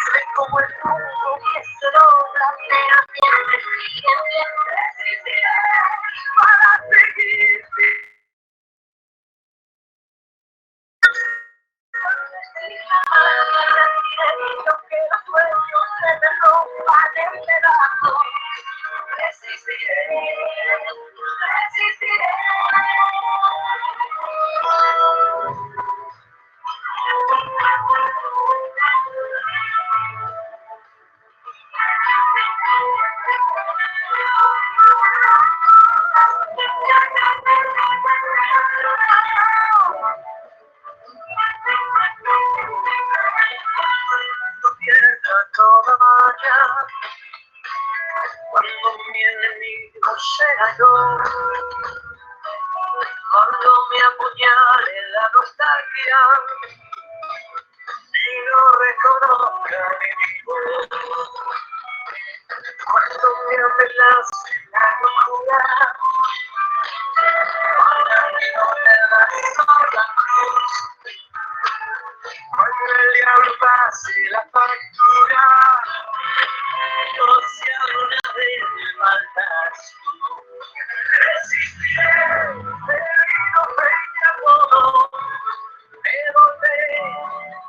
Soy como el mundo que se logra, pero siempre resistiré para seguir. Aunque los sueños se me rompan en pedazos, resistiré, resistiré. Pierda toda mañana cuando mi enemigo sea yo, cuando me apuñale la nostalgia y no reconozca mi voz, cuando me amenace la locura, cuando no me da sola cruz, cuando el diablo pase la factura, no sea una vez maldad. Resistiré, pero frente a todo, me volveré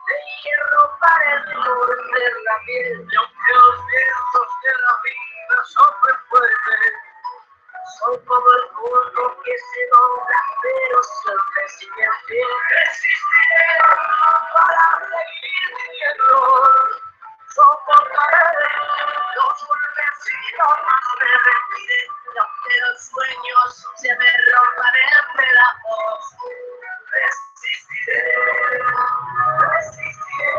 de hierro para endurecer la piel, y aunque los vientos de la vida soplen fuerte, soy como el mundo que se dobla, pero siempre sigue en pie. Resistiré para seguir viviendo, soportaré los golpes y jamás me rendiré, aunque los sueños se me rompan en pedazos. Resistiré, resistiré.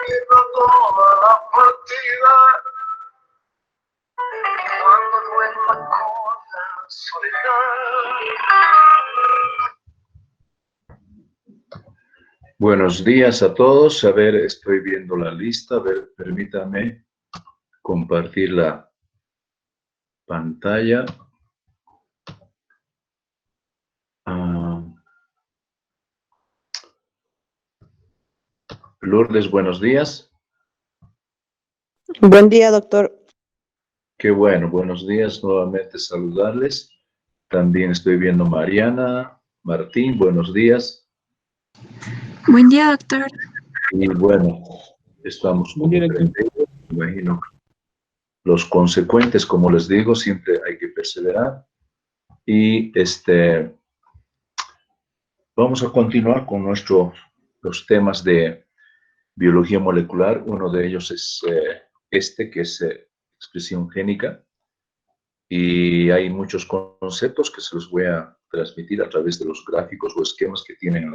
Pierdo toda la partida cuando duerma con la soledad. Buenos días a todos. A ver, estoy viendo la lista. A ver, permítame compartir la pantalla. Lourdes, buenos días. Buen día, doctor. Qué bueno, buenos días. Nuevamente saludarles. También estoy viendo Mariana, Martín, buenos días. Buen día, doctor. Y bueno, estamos como 32, me imagino. Los consecuentes, como les digo, siempre hay que perseverar. Y vamos a continuar con los temas de biología molecular. Uno de ellos es que es expresión génica. Y hay muchos conceptos que se los voy a transmitir a través de los gráficos o esquemas que tienen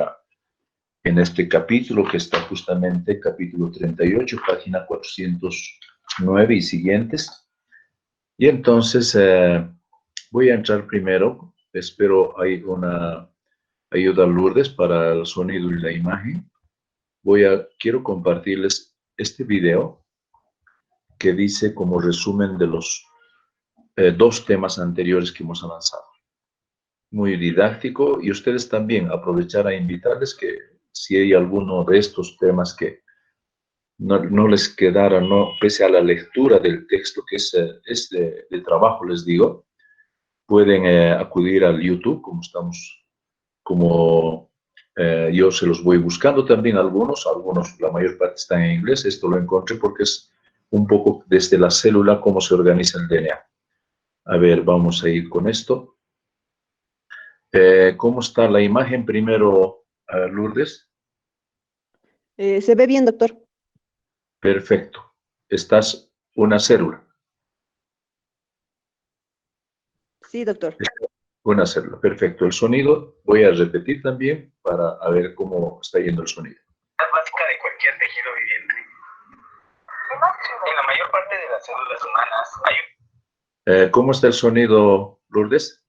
en este capítulo, que está justamente capítulo 38, página 409 y siguientes. Y entonces voy a entrar primero. Espero hay una ayuda Lourdes para el sonido y la imagen. Quiero compartirles este video que dice como resumen de los dos temas anteriores que hemos avanzado. Muy didáctico, y ustedes también aprovechar a invitarles que si hay alguno de estos temas que no les quedara, no, pese a la lectura del texto que es de trabajo, les digo, pueden acudir al YouTube, yo se los voy buscando también algunos, la mayor parte están en inglés. Esto lo encontré porque es un poco desde la célula cómo se organiza el DNA. A ver, vamos a ir con esto. ¿Cómo está la imagen primero, Lourdes? Se ve bien, doctor. Perfecto. ¿Estás una célula? Sí, doctor. Una célula, perfecto. El sonido, voy a repetir también para ver cómo está yendo el sonido. La básica de cualquier tejido viviente. En la mayor parte de las células humanas hay ¿Cómo está el sonido, Lourdes?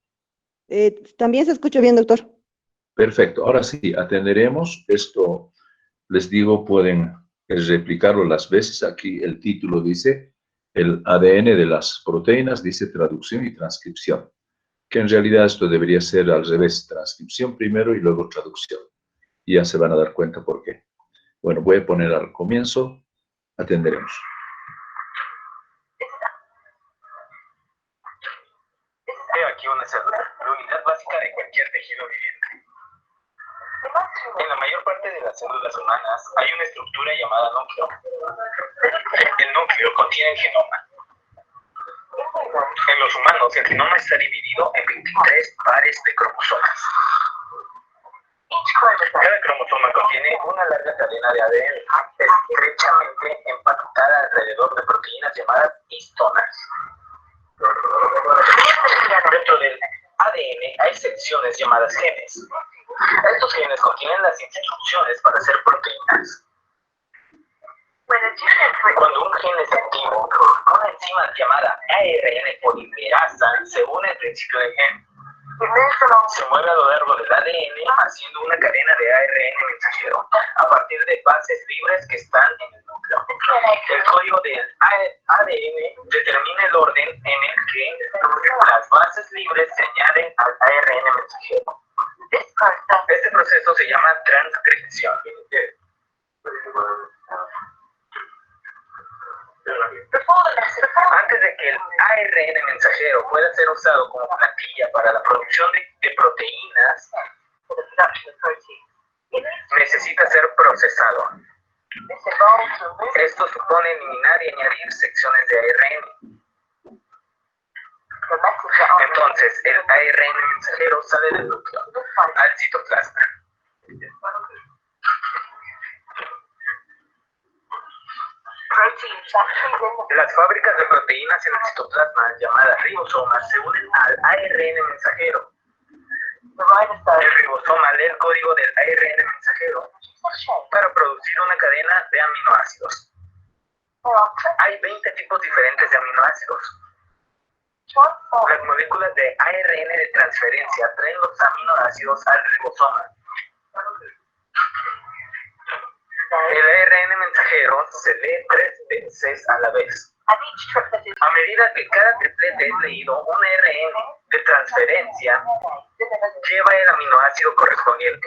También se escucha bien, doctor. Perfecto. Ahora sí, atenderemos. Esto, les digo, pueden replicarlo las veces. Aquí el título dice, el ADN de las proteínas, dice traducción y transcripción. Que en realidad esto debería ser al revés, transcripción primero y luego traducción. Y ya se van a dar cuenta por qué. Bueno, voy a poner al comienzo, atenderemos. Veo aquí una célula, la unidad básica de cualquier tejido viviente. En la mayor parte de las células humanas hay una estructura llamada núcleo. El núcleo contiene el genoma. En los humanos, el genoma está dividido en 23 pares de cromosomas. Cada cromosoma contiene una larga cadena de ADN estrechamente empaquetada alrededor de proteínas llamadas histonas. Dentro del ADN hay secciones llamadas genes. Estos genes contienen las instrucciones para hacer proteínas. Cuando un gen es activo, una enzima llamada ARN polimerasa se une al principio del gen. Se mueve a lo largo del ADN haciendo una cadena de ARN mensajero a partir de bases libres que están en el núcleo. El código del ADN determina el orden en el que las bases libres se añaden al ARN mensajero. Este proceso se llama transcripción. Antes de que el ARN mensajero pueda ser usado como plantilla para la producción de proteínas, necesita ser procesado. Esto supone eliminar y añadir secciones de ARN. Entonces, el ARN mensajero sale del núcleo al citoplasma. Las fábricas de proteínas en el citoplasma, llamadas ribosomas, se unen al ARN mensajero. El ribosoma lee el código del ARN mensajero para producir una cadena de aminoácidos. Hay 20 tipos diferentes de aminoácidos. Las moléculas de ARN de transferencia traen los aminoácidos al ribosoma. El ARN mensajero se lee 3 veces a la vez. A medida que cada triplete es leído, un ARN de transferencia lleva el aminoácido correspondiente.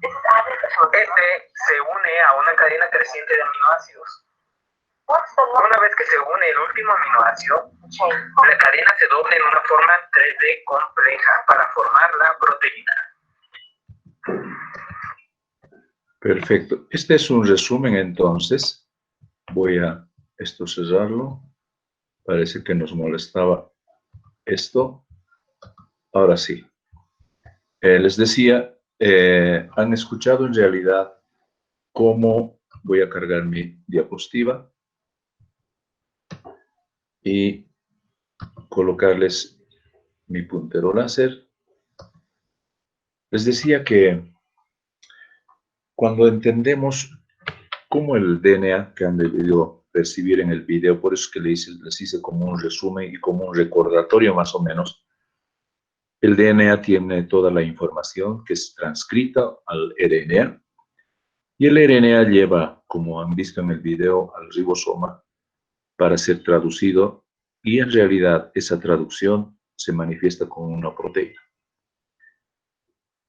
Este se une a una cadena creciente de aminoácidos. Una vez que se une el último aminoácido, la cadena se dobla en una forma 3D compleja para formar la proteína. Perfecto. Este es un resumen, entonces. Voy a esto cerrarlo. Parece que nos molestaba esto. Ahora sí. Les decía, han escuchado en realidad cómo voy a cargar mi diapositiva y colocarles mi puntero láser. Les decía que cuando entendemos cómo el DNA que han debido percibir en el video, por eso es que les hice como un resumen y como un recordatorio más o menos, el DNA tiene toda la información que es transcrita al RNA y el RNA lleva, como han visto en el video, al ribosoma para ser traducido y en realidad esa traducción se manifiesta con una proteína.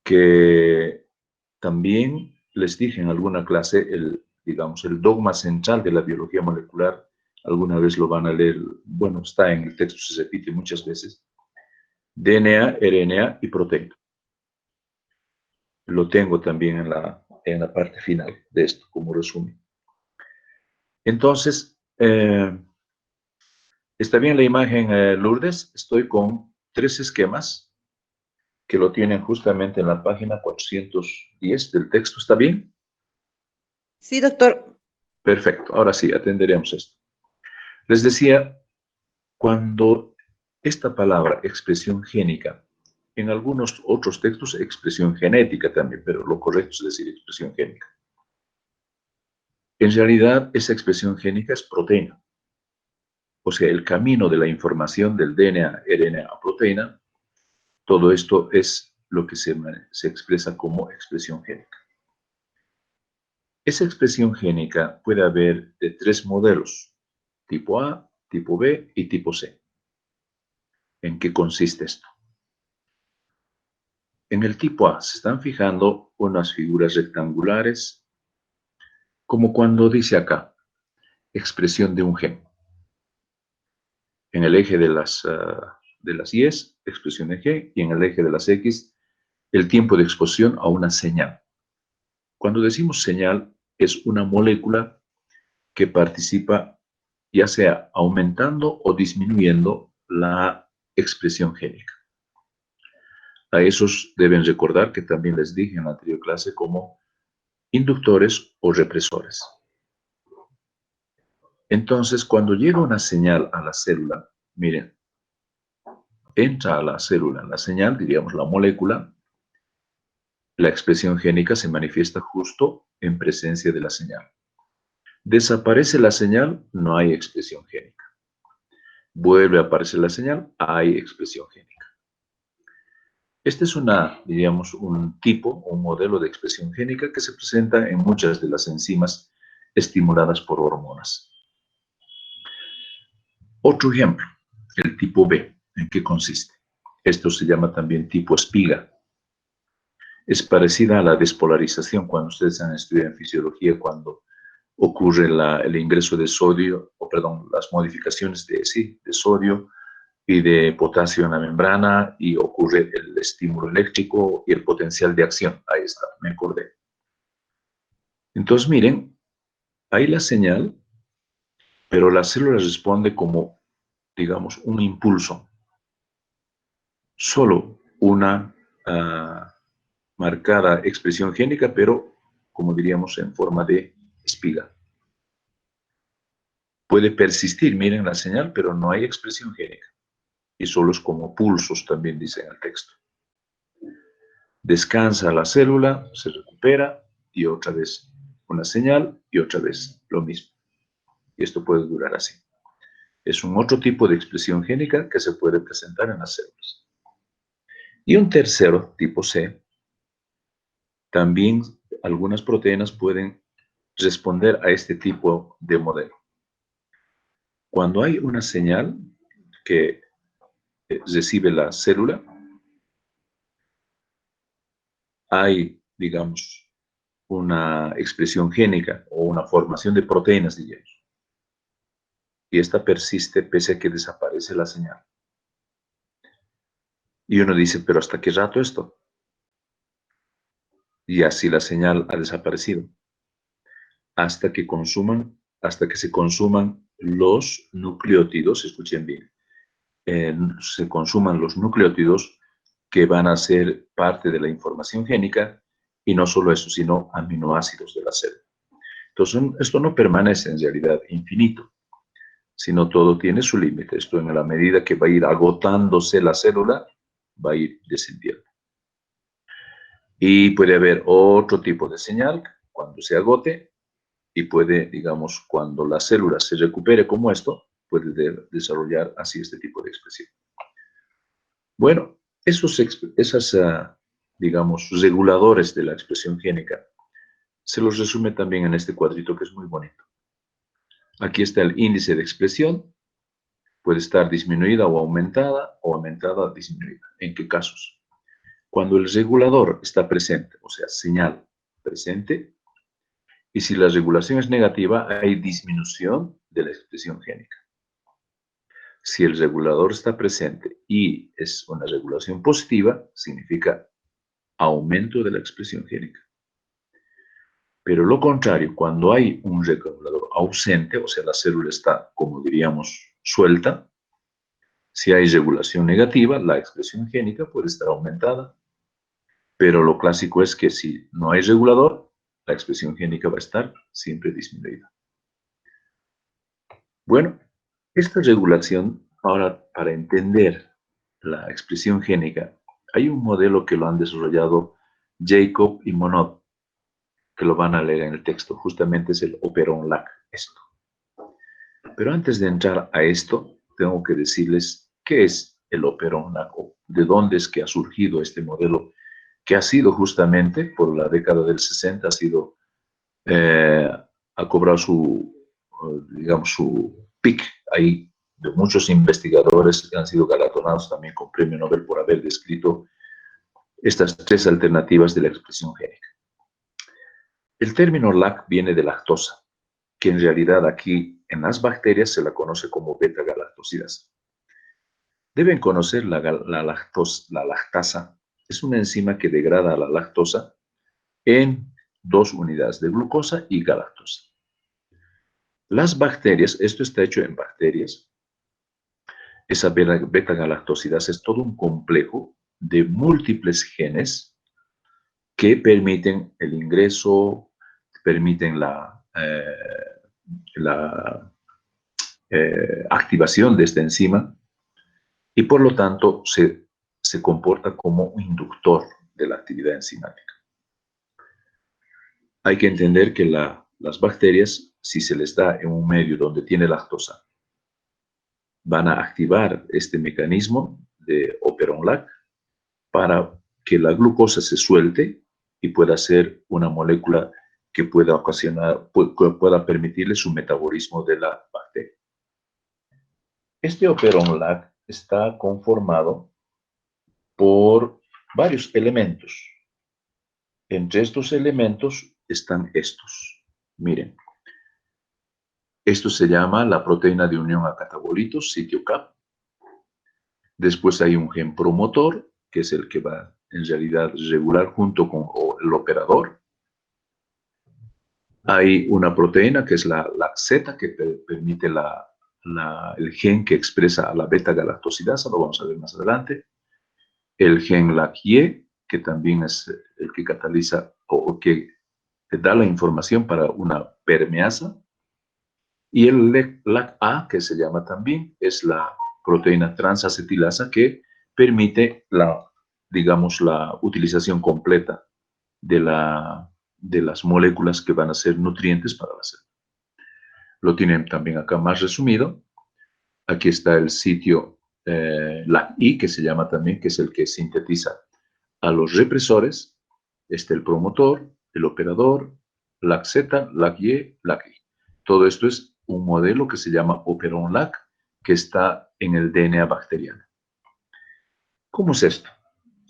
Que también les dije en alguna clase, digamos, el dogma central de la biología molecular, alguna vez lo van a leer, bueno, está en el texto, se repite muchas veces, DNA, RNA y proteína. Lo tengo también en la parte final de esto, como resumen. Entonces, está bien la imagen, Lourdes. Estoy con 3 esquemas que lo tienen justamente en la página 410 del texto. ¿Está bien? Sí, doctor. Perfecto. Ahora sí, atenderemos esto. Les decía, cuando esta palabra, expresión génica, en algunos otros textos, expresión genética también, pero lo correcto es decir expresión génica. En realidad, esa expresión génica es proteína. O sea, el camino de la información del DNA, RNA a proteína, todo esto es lo que se expresa como expresión génica. Esa expresión génica puede haber de 3 modelos, tipo A, tipo B y tipo C. ¿En qué consiste esto? En el tipo A se están fijando unas figuras rectangulares, como cuando dice acá, expresión de un gen. En el eje de las Y, expresión de G, y en el eje de las X, el tiempo de exposición a una señal. Cuando decimos señal, es una molécula que participa ya sea aumentando o disminuyendo la expresión génica. A esos deben recordar que también les dije en la anterior clase como inductores o represores. Entonces, cuando llega una señal a la célula, miren, entra a la célula la señal, diríamos la molécula, la expresión génica se manifiesta justo en presencia de la señal. Desaparece la señal, no hay expresión génica. Vuelve a aparecer la señal, hay expresión génica. Este es diríamos, un tipo, un modelo de expresión génica que se presenta en muchas de las enzimas estimuladas por hormonas. Otro ejemplo, el tipo B. ¿En qué consiste? Esto se llama también tipo espiga. Es parecida a la despolarización cuando ustedes han estudiado en fisiología, cuando ocurre el ingreso de sodio, las modificaciones de sodio y de potasio en la membrana, y ocurre el estímulo eléctrico y el potencial de acción. Ahí está, me acordé. Entonces, miren, hay la señal, pero la célula responde como, digamos, un impulso. Solo una marcada expresión génica, pero, como diríamos, en forma de espiga. Puede persistir, miren la señal, pero no hay expresión génica. Y solo es como pulsos, también dice en el texto. Descansa la célula, se recupera, y otra vez una señal, y otra vez lo mismo. Y esto puede durar así. Es un otro tipo de expresión génica que se puede presentar en las células. Y un tercero, tipo C, también algunas proteínas pueden responder a este tipo de modelo. Cuando hay una señal que recibe la célula, hay, digamos, una expresión génica o una formación de proteínas, diríamos. Y esta persiste pese a que desaparece la señal. Y uno dice, ¿pero hasta qué rato esto? Y así la señal ha desaparecido. Hasta que se consuman los nucleótidos, escuchen bien, se consuman los nucleótidos que van a ser parte de la información génica, y no solo eso, sino aminoácidos de la célula. Entonces, esto no permanece en realidad infinito, sino todo tiene su límite. Esto, en la medida que va a ir agotándose la célula, va a ir descendiendo. Y puede haber otro tipo de señal cuando se agote, y puede, digamos, cuando la célula se recupere como esto, puede desarrollar así este tipo de expresión. Bueno, digamos, reguladores de la expresión génica, se los resume también en este cuadrito que es muy bonito. Aquí está el índice de expresión, puede estar disminuida o aumentada disminuida. ¿En qué casos? Cuando el regulador está presente, o sea, señal presente, y si la regulación es negativa, hay disminución de la expresión génica. Si el regulador está presente y es una regulación positiva, significa aumento de la expresión génica. Pero lo contrario, cuando hay un regulador ausente, o sea, la célula está, como diríamos, suelta, si hay regulación negativa, la expresión génica puede estar aumentada, pero lo clásico es que si no hay regulador, la expresión génica va a estar siempre disminuida. Bueno, esta regulación, ahora, para entender la expresión génica, hay un modelo que lo han desarrollado Jacob y Monod. que lo van a leer en el texto. Justamente es el operón LAC, esto. Pero antes de entrar a esto, tengo que decirles qué es el operón LAC, o de dónde es que ha surgido este modelo, que ha sido justamente por la década del 60, ha cobrado digamos, su pic ahí, de muchos investigadores que han sido galardonados también con premio Nobel por haber descrito estas tres alternativas de la expresión génica. El término LAC viene de lactosa, que en realidad aquí en las bacterias se la conoce como beta-galactosidasa. Deben conocer la lactasa. Es una enzima que degrada la lactosa en dos unidades de glucosa y galactosa. Las bacterias, esto está hecho en bacterias, esa beta-galactosidasa es todo un complejo de múltiples genes que permiten el ingreso, permiten la activación de esta enzima y por lo tanto se comporta como un inductor de la actividad enzimática. Hay que entender que las bacterias, si se les da en un medio donde tiene lactosa, van a activar este mecanismo de operón LAC para que la glucosa se suelte y pueda ser una molécula que pueda pueda permitirle su metabolismo de la bacteria. Este operón LAC está conformado por varios elementos. Entre estos elementos están estos. Miren, esto se llama la proteína de unión a catabolitos, sitio CAP. Después hay un gen promotor, que es el que va en realidad regular junto con el operador. Hay una proteína que es la LAC-Z, que permite el gen que expresa a la beta-galactosidasa, lo vamos a ver más adelante. El gen LAC-Y, que también es el que cataliza o que da la información para una permeasa. Y el LAC-A, que se llama también, es la proteína transacetilasa que permite digamos, la utilización completa de las moléculas que van a ser nutrientes para la célula. Lo tienen también acá más resumido. Aquí está el sitio LAC-I, que se llama también, que es el que sintetiza a los represores. Este el promotor, el operador, LAC-Z, LAC-Y, LAC-I. Todo esto es un modelo que se llama operón LAC, que está en el DNA bacteriano. ¿Cómo es esto?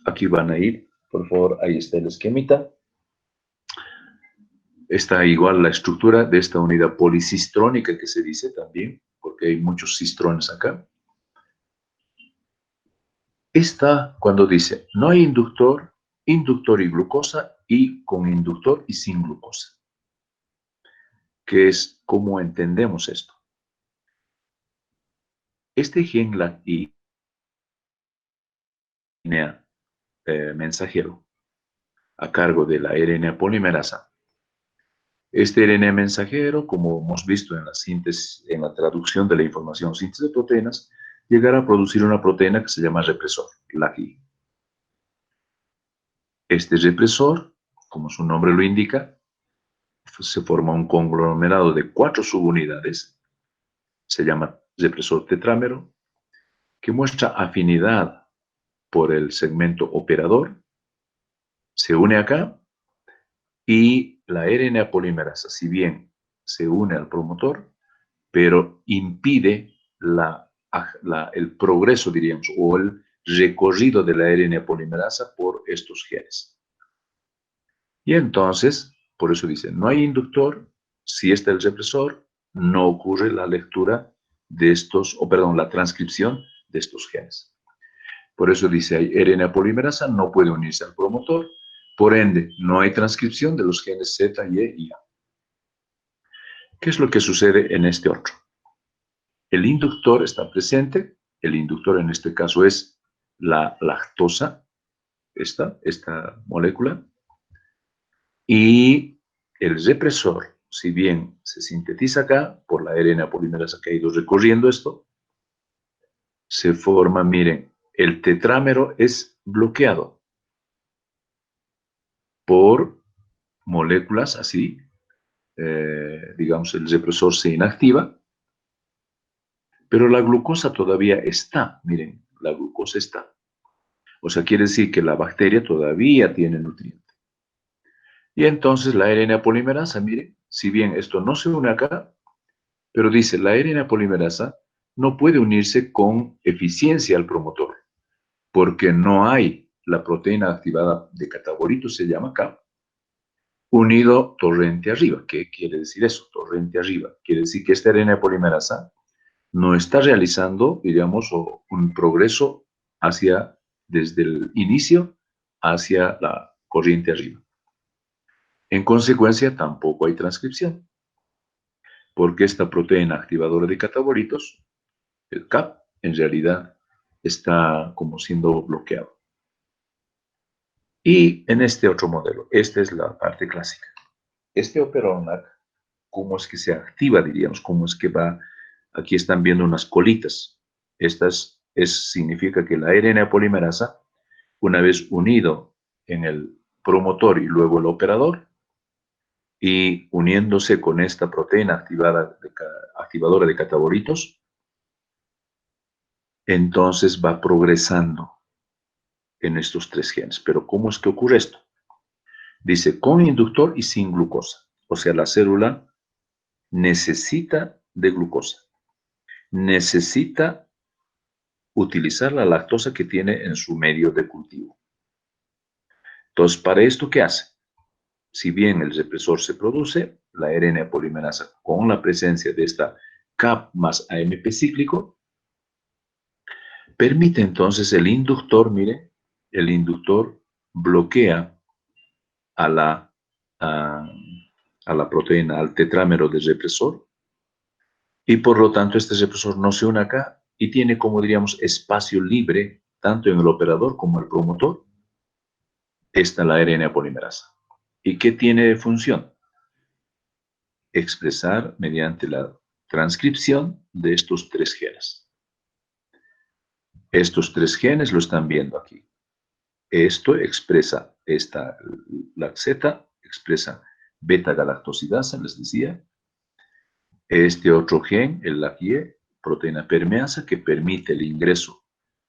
Aquí van a ir, por favor, ahí está el esquemita. Está igual la estructura de esta unidad policistrónica que se dice también, porque hay muchos cistrones acá. Esta, cuando dice, no hay inductor, inductor y glucosa, y con inductor y sin glucosa. ¿Qué es cómo entendemos esto? Este gen LAC-I mensajero a cargo de la RNA polimerasa. Este RNA mensajero, como hemos visto en la síntesis, en la traducción de la información síntesis de proteínas, llegará a producir una proteína que se llama represor, LAC-I. Este represor, como su nombre lo indica, se forma un conglomerado de 4 subunidades, se llama represor tetrámero, que muestra afinidad por el segmento operador, se une acá, y la RNA polimerasa, si bien se une al promotor, pero impide el progreso, diríamos, o el recorrido de la RNA polimerasa por estos genes. Y entonces, por eso dice, no hay inductor, si está el represor, no ocurre la lectura de estos, la transcripción de estos genes. Por eso dice, hay RNA polimerasa, no puede unirse al promotor, por ende, no hay transcripción de los genes Z, Y y A. ¿Qué es lo que sucede en este otro? El inductor está presente, el inductor en este caso es la lactosa, esta molécula, y el represor, si bien se sintetiza acá por la RNA polimerasa que ha ido recorriendo esto, se forma, miren, el tetrámero es bloqueado por moléculas así, digamos, el represor se inactiva, pero la glucosa todavía está. Miren, la glucosa está. O sea, quiere decir que la bacteria todavía tiene nutrientes. Y entonces la RNA polimerasa, miren, si bien esto no se une acá, pero dice, la RNA polimerasa no puede unirse con eficiencia al promotor, porque no hay la proteína activada de catabolitos, se llama acá, unido torrente arriba. ¿Qué quiere decir eso? Torrente arriba. Quiere decir que esta RNA polimerasa no está realizando, digamos, un progreso hacia, desde el inicio hacia la corriente arriba. En consecuencia, tampoco hay transcripción, porque esta proteína activadora de catabolitos, el CAP, en realidad está como siendo bloqueado. Y en este otro modelo, esta es la parte clásica. Este operonac, ¿cómo es que se activa, diríamos? ¿Cómo es que va? Aquí están viendo unas colitas. Estas significa que la RNA polimerasa, una vez unido en el promotor y luego el operador, y uniéndose con esta proteína activadora de catabolitos, entonces va progresando en estos 3 genes. Pero ¿cómo es que ocurre esto? Dice, con inductor y sin glucosa. O sea, la célula necesita de glucosa. Necesita utilizar la lactosa que tiene en su medio de cultivo. Entonces, ¿para esto qué hace? Si bien el represor se produce, la RNA polimerasa con la presencia de esta CAP más AMP cíclico, permite entonces el inductor, mire, el inductor bloquea a la proteína, al tetrámero del represor, y por lo tanto este represor no se une acá y tiene, como diríamos, espacio libre, tanto en el operador como el promotor. Está la RNA polimerasa. ¿Y qué tiene de función? Expresar mediante la transcripción de estos 3 genes. Estos 3 genes lo están viendo aquí. Esto expresa, la Z expresa beta-galactosidasa, les decía. Este otro gen, el LAGE, proteína permeasa, que permite el ingreso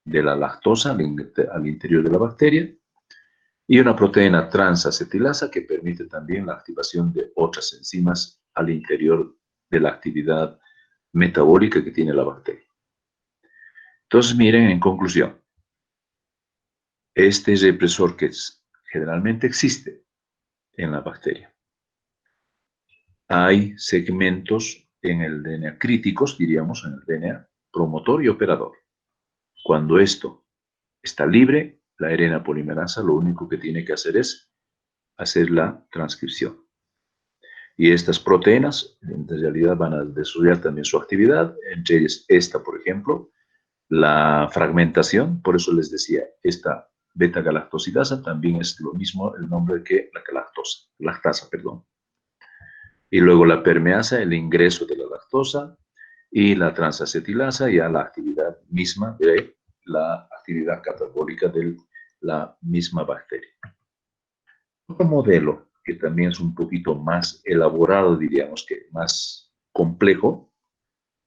de la lactosa al interior de la bacteria. Y una proteína transacetilasa que permite también la activación de otras enzimas al interior de la actividad metabólica que tiene la bacteria. Entonces, miren, en conclusión, este represor que generalmente existe en la bacteria. Hay segmentos en el DNA críticos, diríamos, en el DNA promotor y operador. Cuando esto está libre, la RNA polimerasa lo único que tiene que hacer es hacer la transcripción. Y estas proteínas, en realidad, van a desarrollar también su actividad, entre ellas esta, por ejemplo, la fragmentación. Por eso les decía, esta beta-galactosidasa también es lo mismo el nombre que la lactasa, perdón. Y luego la permeasa, el ingreso de la lactosa, y la transacetilasa, ya la actividad misma de la actividad catabólica de la misma bacteria. Otro modelo que también es un poquito más elaborado, diríamos que más complejo,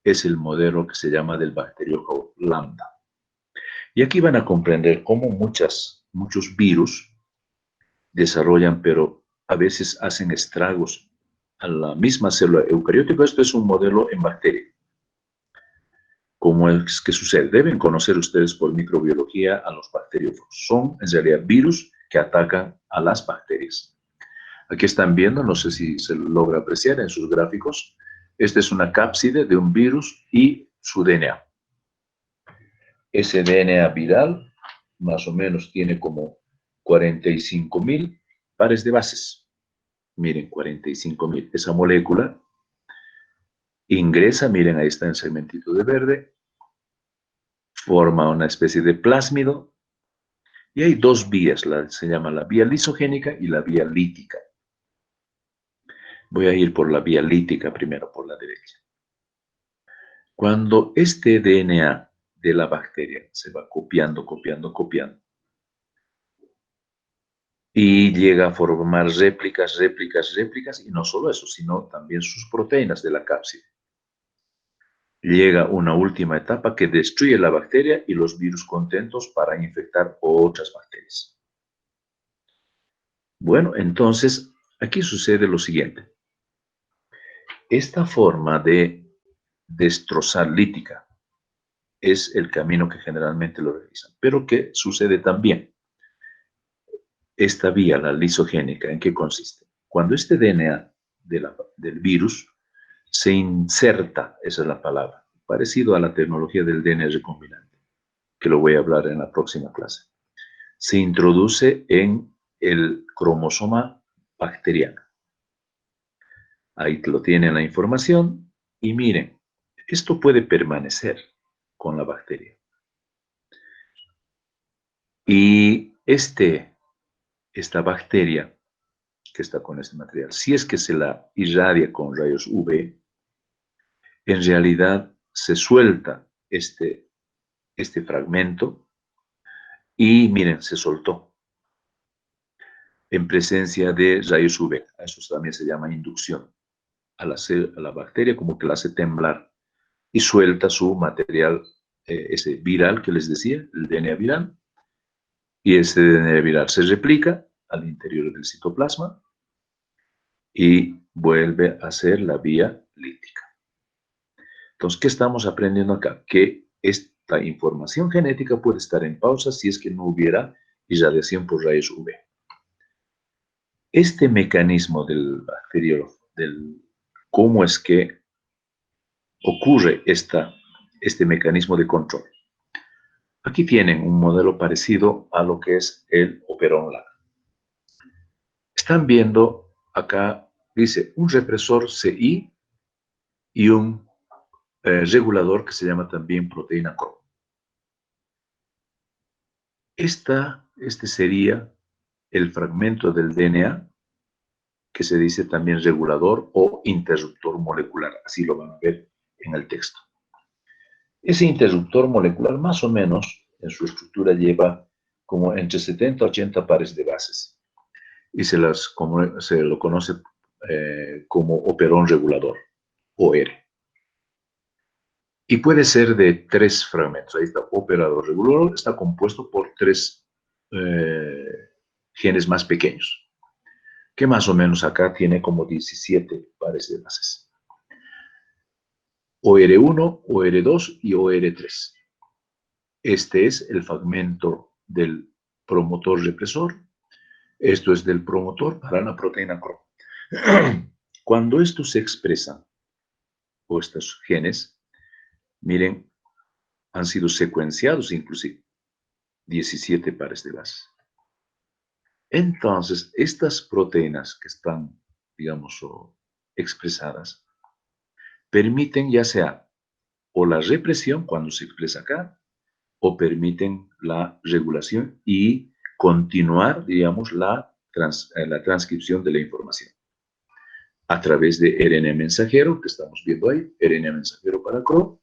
es el modelo que se llama del bacteriófago lambda. Y aquí van a comprender cómo muchos virus desarrollan, pero a veces hacen estragos a la misma célula eucariótica. Esto es un modelo en bacteria. ¿Cómo es que sucede? Deben conocer ustedes por microbiología a los bacteriófagos. Son en realidad virus que atacan a las bacterias. Aquí están viendo, no sé si se logra apreciar en sus gráficos, esta es una cápside de un virus y su DNA. Ese DNA viral más o menos tiene como 45.000 pares de bases. Miren, 45.000. Esa molécula ingresa, miren, ahí está en segmentito de verde, forma una especie de plásmido y hay 2 vías, se llama la vía lisogénica y la vía lítica. Voy a ir por la vía lítica primero, por la derecha. Cuando este DNA de la bacteria se va copiando, y llega a formar réplicas, y no solo eso, sino también sus proteínas de la cápside. Llega una última etapa que destruye la bacteria y los virus contentos para infectar otras bacterias. Bueno, entonces, aquí sucede lo siguiente. Esta forma de destrozar lítica es el camino que generalmente lo realizan. Pero ¿qué sucede también? Esta vía, la lisogénica, ¿en qué consiste? Cuando este DNA del virus se inserta, esa es la palabra, parecido a la tecnología del DNA recombinante, que lo voy a hablar en la próxima clase, se introduce en el cromosoma bacteriano. Ahí lo tienen la información y miren, esto puede permanecer con la bacteria. Y esta bacteria que está con este material, si es que se la irradia con rayos UV, en realidad se suelta este fragmento y miren, se soltó en presencia de rayos UV. Eso también se llama inducción. Al hacer a la bacteria como que la hace temblar y suelta su material, ese viral que les decía, el DNA viral, y ese DNA viral se replica al interior del citoplasma y vuelve a ser la vía lítica. Entonces, ¿qué estamos aprendiendo acá? Que esta información genética puede estar en pausa si es que no hubiera irradiación por rayos UV. Este mecanismo del bacteriólogo, cómo es que ocurre este mecanismo de control. Aquí tienen un modelo parecido a lo que es el operón LAC. Están viendo acá, dice, un represor CI y un regulador que se llama también proteína CRO. Este sería el fragmento del DNA que se dice también regulador o interruptor molecular. Así lo van a ver en el texto. Ese interruptor molecular más o menos en su estructura lleva como entre 70 a 80 pares de bases y se lo conoce como operón regulador, OR. Y puede ser de 3 fragmentos. Ahí está, operador regulador, está compuesto por 3 genes más pequeños, que más o menos acá tiene como 17 pares de bases. OR1, OR2 y OR3. Este es el fragmento del promotor represor. Esto es del promotor para la proteína CRO. Cuando estos se expresan, o estos genes, miren, han sido secuenciados inclusive, 17 pares de bases. Entonces, estas proteínas que están, digamos, expresadas, permiten ya sea o la represión cuando se expresa acá, o permiten la regulación y continuar, digamos, la transcripción de la información a través de RNA mensajero, que estamos viendo ahí, RNA mensajero para CRO,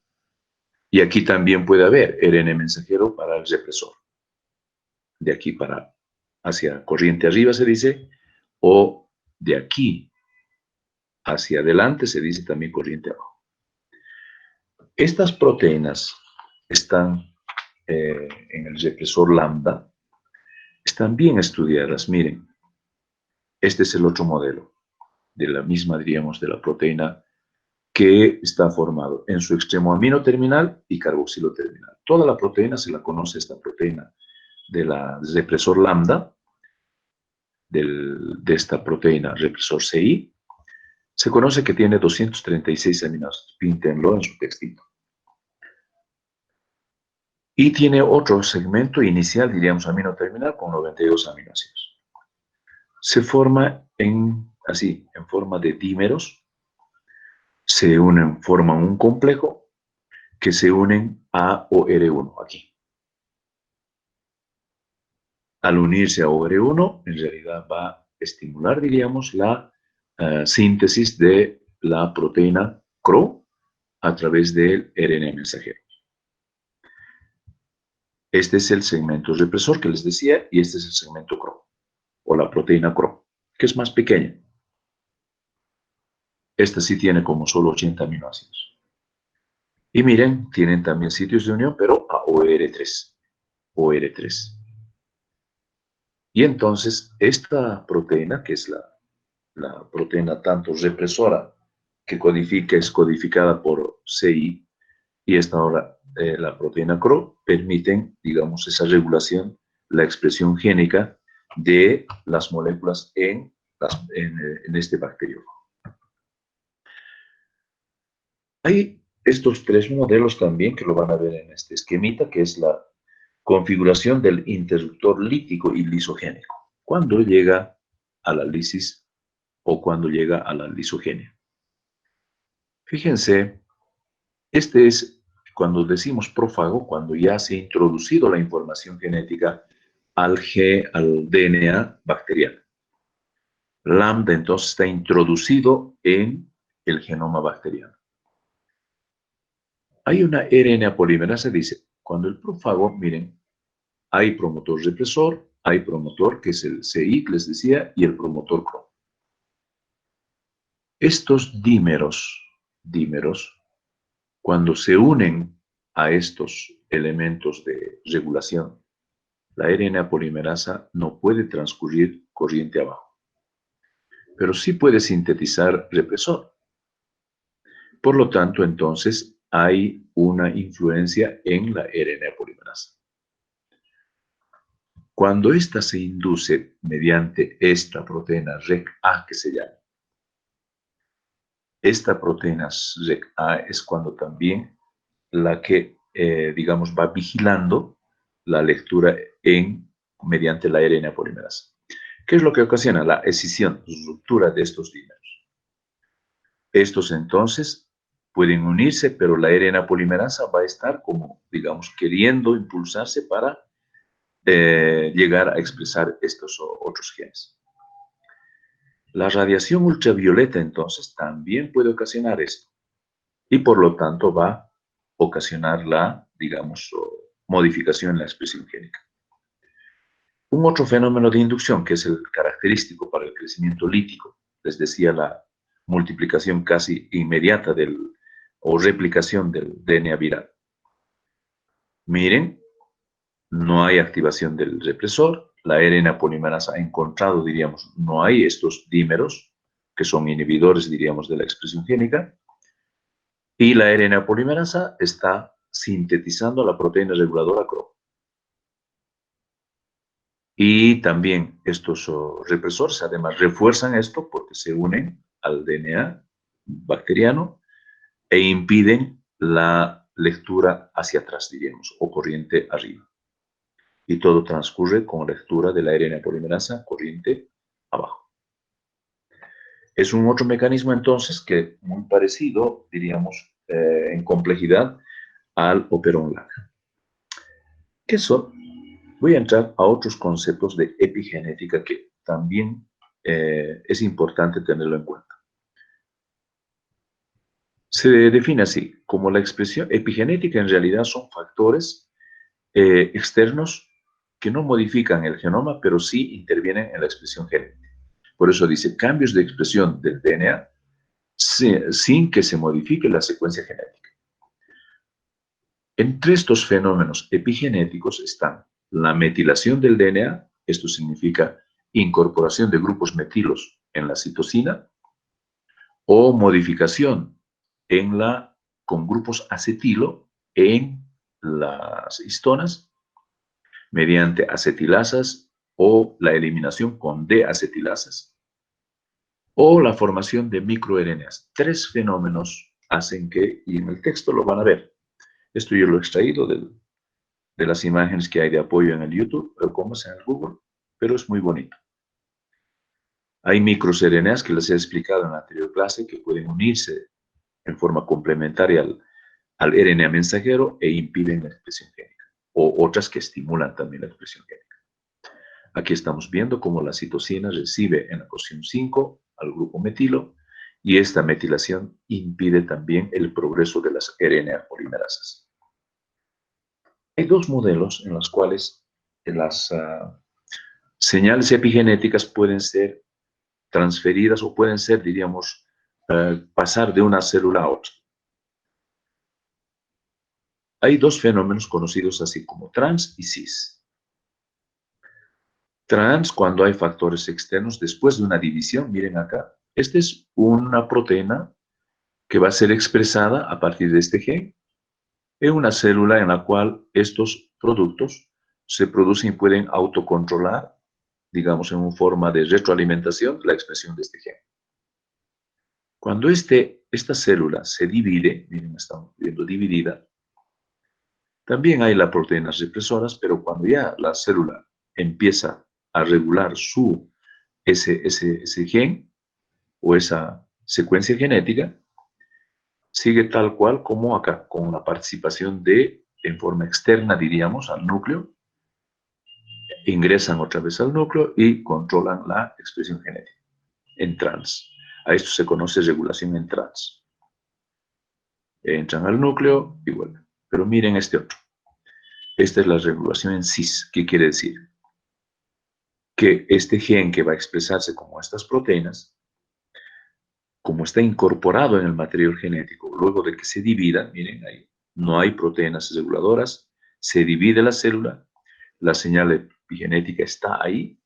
y aquí también puede haber RNA mensajero para el represor. De aquí para hacia corriente arriba se dice, o de aquí hacia adelante se dice también corriente abajo. Estas proteínas están en el represor lambda, están bien estudiadas. Miren, este es el otro modelo de la misma, diríamos, de la proteína que está formado en su extremo amino terminal y carboxilo terminal. Toda la proteína se la conoce, esta proteína de la represor lambda, de esta proteína represor CI, se conoce que tiene 236 aminoácidos. Píntenlo en su textito. Y tiene otro segmento inicial, diríamos amino terminal, con 92 aminoácidos. Se forma en forma de dímeros, se unen, forman un complejo que se unen a OR1 aquí. Al unirse a OR1, en realidad va a estimular, diríamos, la síntesis de la proteína CRO a través del RNA mensajero. Este es el segmento represor que les decía y este es el segmento CRO. o la proteína CRO, que es más pequeña. Esta sí tiene como solo 80 aminoácidos. Y miren, tienen también sitios de unión, pero a OR3. OR3. Y entonces, esta proteína, que es la proteína tanto represora, que es codificada por CI, y esta ahora la proteína CRO, permiten, digamos, esa regulación, la expresión génica de las moléculas en este bacteriófago. Hay estos tres modelos también que lo van a ver en este esquemita, que es la configuración del interruptor lítico y lisogénico, cuando llega a la lisis o cuando llega a la lisogenia. Fíjense, este es cuando decimos prófago, cuando ya se ha introducido la información genética al DNA bacteriano. Lambda entonces está introducido en el genoma bacteriano. Hay una RNA polimerasa, dice, cuando el prófago, miren, hay promotor represor, hay promotor que es el CI, que les decía, y el promotor CRO. Estos dímeros, cuando se unen a estos elementos de regulación, la RNA polimerasa no puede transcurrir corriente abajo, pero sí puede sintetizar represor. Por lo tanto, entonces, hay una influencia en la RNA polimerasa. Cuando esta se induce mediante esta proteína REC-A que se llama, esta proteína REC-A es cuando también la que, digamos, va vigilando la lectura mediante la RNA polimerasa. ¿Qué es lo que ocasiona? La escisión, ruptura de estos dímeros. Estos entonces pueden unirse, pero la RNA polimerasa va a estar como, digamos, queriendo impulsarse para llegar a expresar estos otros genes. La radiación ultravioleta entonces también puede ocasionar esto y por lo tanto va a ocasionar la, digamos, modificación en la expresión génica. Un otro fenómeno de inducción que es el característico para el crecimiento lítico, les decía la multiplicación casi inmediata o replicación del DNA viral. Miren, no hay activación del represor, la RNA polimerasa ha encontrado, diríamos, no hay estos dímeros, que son inhibidores, diríamos, de la expresión génica, y la RNA polimerasa está sintetizando la proteína reguladora CRO. Y también estos represores, además, refuerzan esto porque se unen al DNA bacteriano e impiden la lectura hacia atrás, diríamos, o corriente arriba. Y todo transcurre con lectura de la RNA polimerasa corriente abajo. Es un otro mecanismo entonces que muy parecido, diríamos, en complejidad al operón LAC. Eso, voy a entrar a otros conceptos de epigenética que también es importante tenerlo en cuenta. Se define así, como la expresión epigenética en realidad son factores externos que no modifican el genoma, pero sí intervienen en la expresión genética. Por eso dice cambios de expresión del DNA sin que se modifique la secuencia genética. Entre estos fenómenos epigenéticos están la metilación del DNA, esto significa incorporación de grupos metilos en la citosina, o modificación con grupos acetilo en las histonas, mediante acetilasas o la eliminación con D-acetilasas, o la formación de microRNAs. Tres fenómenos hacen que, y en el texto lo van a ver, esto yo lo he extraído de las imágenes que hay de apoyo en el YouTube, o como sea en el Google, pero es muy bonito. Hay microRNAs que les he explicado en la anterior clase que pueden unirse en forma complementaria al RNA mensajero e impiden la expresión génica, o otras que estimulan también la expresión génica. Aquí estamos viendo cómo la citosina recibe en la posición 5 al grupo metilo y esta metilación impide también el progreso de las RNA polimerasas. Hay dos modelos en los cuales señales epigenéticas pueden ser transferidas o pueden ser, diríamos, pasar de una célula a otra. Hay dos fenómenos conocidos así como trans y cis. Trans, cuando hay factores externos después de una división, miren acá, esta es una proteína que va a ser expresada a partir de este gen en una célula en la cual estos productos se producen y pueden autocontrolar, digamos, en una forma de retroalimentación, la expresión de este gen. Cuando esta célula se divide, miren, estamos viendo dividida, también hay las proteínas represoras, pero cuando ya la célula empieza a regular ese gen o esa secuencia genética, sigue tal cual como acá, con la participación en forma externa, diríamos, al núcleo, ingresan otra vez al núcleo y controlan la expresión genética en trans. A esto se conoce regulación en trans. Entran al núcleo y vuelven. Pero miren este otro. Esta es la regulación en cis. ¿Qué quiere decir? Que este gen que va a expresarse como estas proteínas, como está incorporado en el material genético, luego de que se divida, miren ahí, no hay proteínas reguladoras, se divide la célula, la señal epigenética está ahí.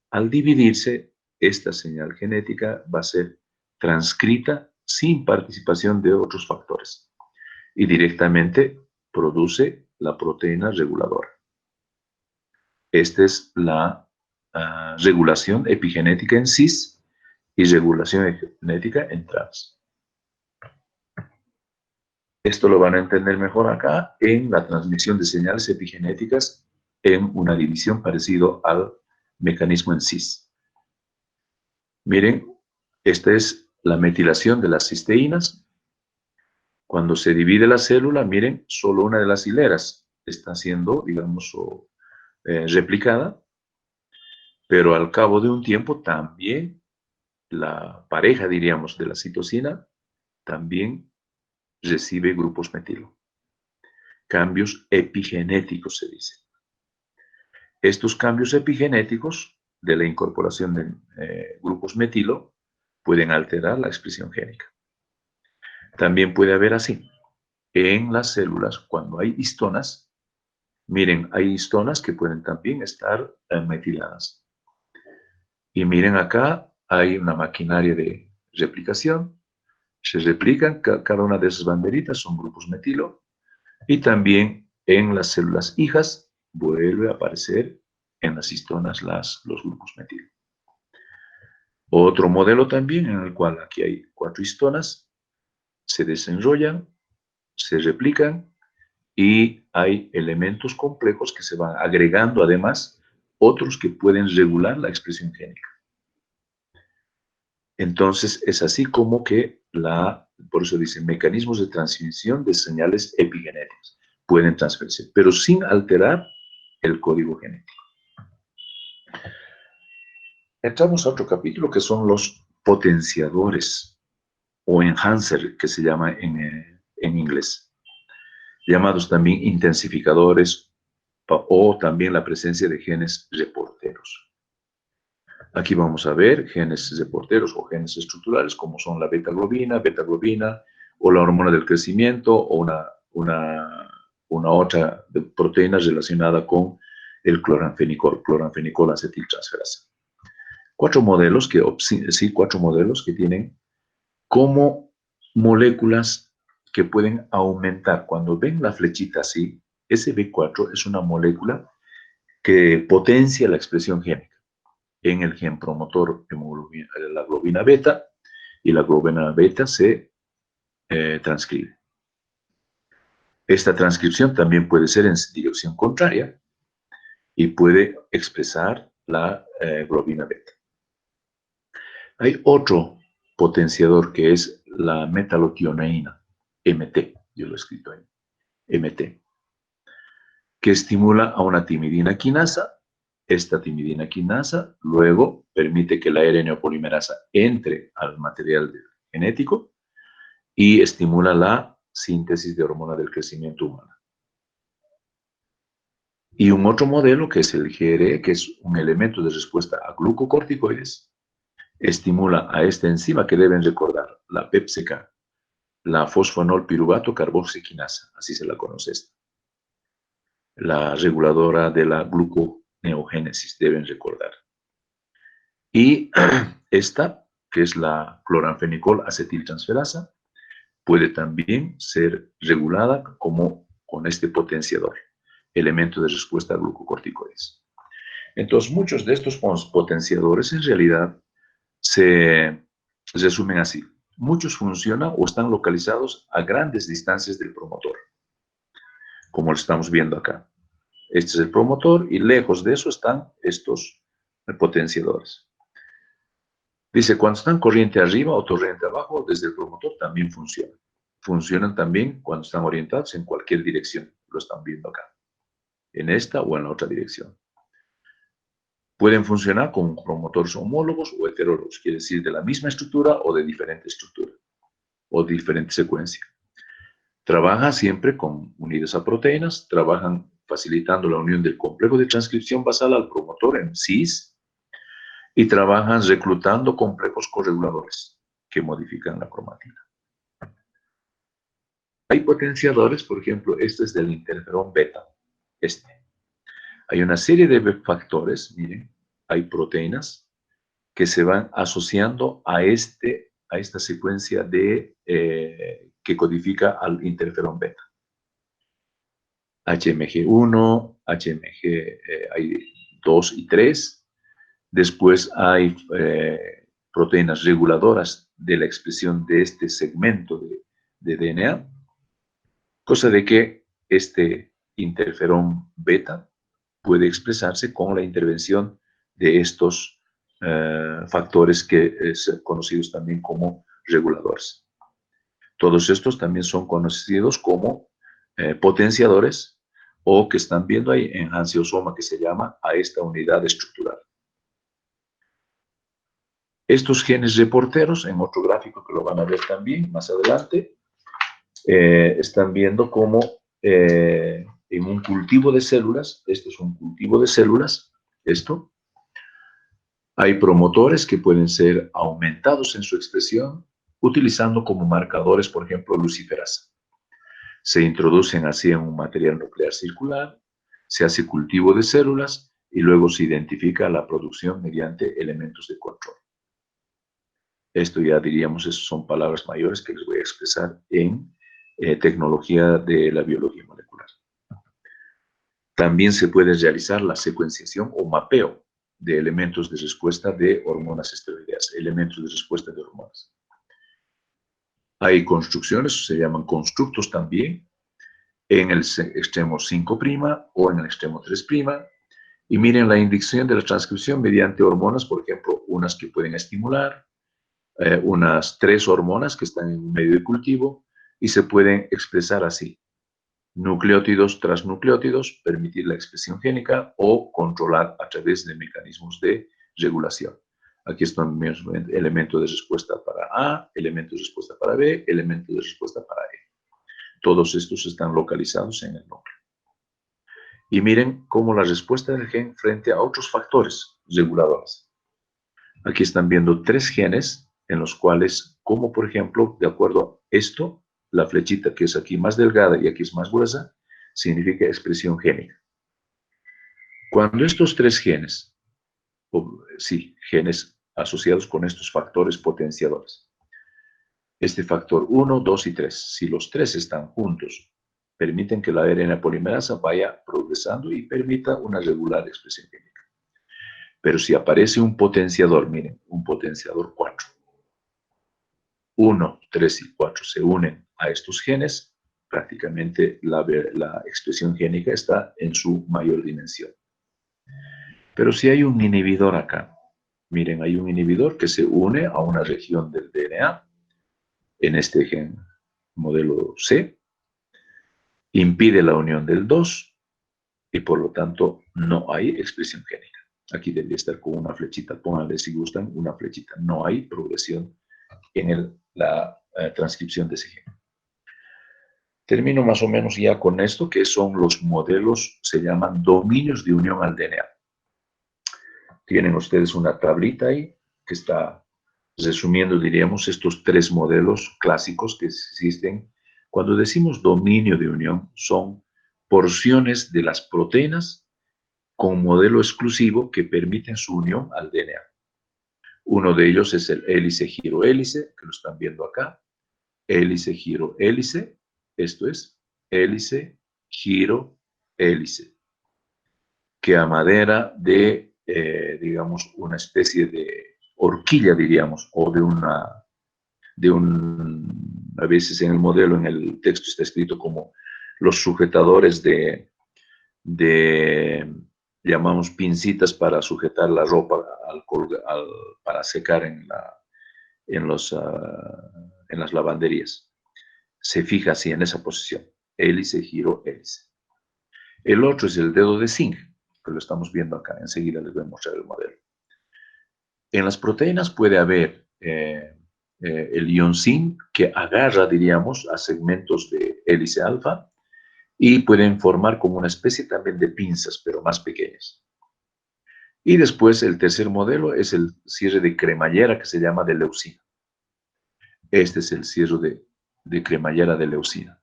Al dividirse, esta señal genética va a ser transcrita sin participación de otros factores y directamente produce la proteína reguladora. Esta es la regulación epigenética en cis y regulación genética en trans. Esto lo van a entender mejor acá en la transmisión de señales epigenéticas en una división parecido al mecanismo en cis. Miren, esta es la metilación de las cisteínas. Cuando se divide la célula, miren, solo una de las hileras está siendo, digamos, replicada, pero al cabo de un tiempo también la pareja, diríamos, de la citosina también recibe grupos metilo. Cambios epigenéticos se dice. Estos cambios epigenéticos de la incorporación de grupos metilo pueden alterar la expresión génica. También puede haber así, en las células, cuando hay histonas, miren, hay histonas que pueden también estar metiladas. Y miren acá, hay una maquinaria de replicación, se replican, cada una de esas banderitas son grupos metilo, y también en las células hijas vuelve a aparecer en las histonas los grupos metilo. Otro modelo también en el cual aquí hay 4 histonas, se desenrollan, se replican y hay elementos complejos que se van agregando además otros que pueden regular la expresión génica. Entonces es así como que por eso dicen mecanismos de transmisión de señales epigenéticas pueden transferirse, pero sin alterar el código genético. Entramos a otro capítulo que son los potenciadores o enhancer, que se llama en inglés, llamados también intensificadores o también la presencia de genes reporteros. Aquí vamos a ver genes reporteros o genes estructurales como son la beta-globina o la hormona del crecimiento o una otra proteína relacionada con el cloranfenicol acetiltransferasa. Cuatro modelos que tienen como moléculas que pueden aumentar. Cuando ven la flechita así, ese B4 es una molécula que potencia la expresión génica en el gen promotor la globina beta, y la globina beta se transcribe. Esta transcripción también puede ser en dirección contraria y puede expresar la globina beta. Hay otro potenciador que es la metalotioneína, MT, yo lo he escrito ahí, MT, que estimula a una timidina quinasa. Esta timidina quinasa luego permite que la RNA polimerasa entre al material genético y estimula la síntesis de hormona del crecimiento humana. Y un otro modelo que es el GRE, que es un elemento de respuesta a glucocorticoides, estimula a esta enzima que deben recordar, la PEPCK, la fosfonolpiruvato carboxiquinasa, así se la conoce esta. La reguladora de la gluconeogénesis, deben recordar. Y esta, que es la cloranfenicol acetiltransferasa, puede también ser regulada como con este potenciador, elemento de respuesta a glucocorticoides. Entonces, muchos de estos potenciadores en realidad se resumen así. Muchos funcionan o están localizados a grandes distancias del promotor, como lo estamos viendo acá. Este es el promotor y lejos de eso están estos potenciadores. Dice, cuando están corriente arriba o corriente abajo, desde el promotor también funcionan. Funcionan también cuando están orientados en cualquier dirección. Lo están viendo acá. En esta o en la otra dirección. Pueden funcionar con promotores homólogos o heterólogos, quiere decir de la misma estructura o de diferente estructura o de diferente secuencia. Trabajan siempre con unidas a proteínas, trabajan facilitando la unión del complejo de transcripción basal al promotor en cis y trabajan reclutando complejos correguladores que modifican la cromatina. Hay potenciadores, por ejemplo, este es del interferón beta, Hay una serie de factores, miren, hay proteínas que se van asociando a esta secuencia que codifica al interferón beta. HMG1, hay 2 y 3. Después hay proteínas reguladoras de la expresión de este segmento de DNA, cosa de que este interferón beta puede expresarse con la intervención de estos factores que son conocidos también como reguladores. Todos estos también son conocidos como potenciadores o que están viendo ahí en angiosoma que se llama a esta unidad estructural. Estos genes reporteros, en otro gráfico que lo van a ver también más adelante, están viendo cómo en un cultivo de células, esto es un cultivo de células, hay promotores que pueden ser aumentados en su expresión utilizando como marcadores, por ejemplo, luciferasa. Se introducen así en un material nuclear circular, se hace cultivo de células y luego se identifica la producción mediante elementos de control. Esto ya diríamos, son palabras mayores que les voy a expresar en tecnología de la biología molecular. También se puede realizar la secuenciación o mapeo de elementos de respuesta de hormonas esteroideas, elementos de respuesta de hormonas. Hay construcciones, se llaman constructos también, en el extremo 5' o en el extremo 3'. Y miren la inducción de la transcripción mediante hormonas, por ejemplo, unas que pueden estimular, unas 3 hormonas que están en un medio de cultivo y se pueden expresar así. Nucleótidos tras nucleótidos, permitir la expresión génica o controlar a través de mecanismos de regulación. Aquí están elementos de respuesta para A, elementos de respuesta para B, elementos de respuesta para E. Todos estos están localizados en el núcleo. Y miren cómo la respuesta del gen frente a otros factores reguladores. Aquí están viendo 3 genes en los cuales, como por ejemplo, de acuerdo a esto, la flechita que es aquí más delgada y aquí es más gruesa, significa expresión génica. Cuando estos 3 genes, genes asociados con estos factores potenciadores, este factor 1, 2 y 3, si los 3 están juntos, permiten que la ARN polimerasa vaya progresando y permita una regular expresión génica. Pero si aparece un potenciador, miren, un potenciador 4, 1, 3 y 4 se unen a estos genes, prácticamente la expresión génica está en su mayor dimensión. Pero si hay un inhibidor acá, miren, hay un inhibidor que se une a una región del DNA, en este gen modelo C, impide la unión del 2 y por lo tanto no hay expresión génica. Aquí debería estar con una flechita, pónganle si gustan una flechita. No hay progresión en la transcripción de ese gen. Termino más o menos ya con esto, que son los modelos, se llaman dominios de unión al DNA. Tienen ustedes una tablita ahí que está resumiendo, diríamos, estos tres modelos clásicos que existen. Cuando decimos dominio de unión, son porciones de las proteínas con modelo exclusivo que permiten su unión al DNA. Uno de ellos es el hélice-giro-hélice, que lo están viendo acá. Hélice-giro-hélice, esto es hélice-giro-hélice, que a manera de, digamos, una especie de horquilla, diríamos, o a veces en el modelo, en el texto está escrito como los sujetadores llamamos pincitas para sujetar la ropa para secar en las lavanderías. Se fija así en esa posición, hélice, giro, hélice. El otro es el dedo de zinc, que lo estamos viendo acá. Enseguida les voy a mostrar el modelo. En las proteínas puede haber el ion zinc que agarra, diríamos, a segmentos de hélice alfa y pueden formar como una especie también de pinzas, pero más pequeñas. Y después el tercer modelo es el cierre de cremallera que se llama de leucina. Este es el cierre de cremallera de leucina.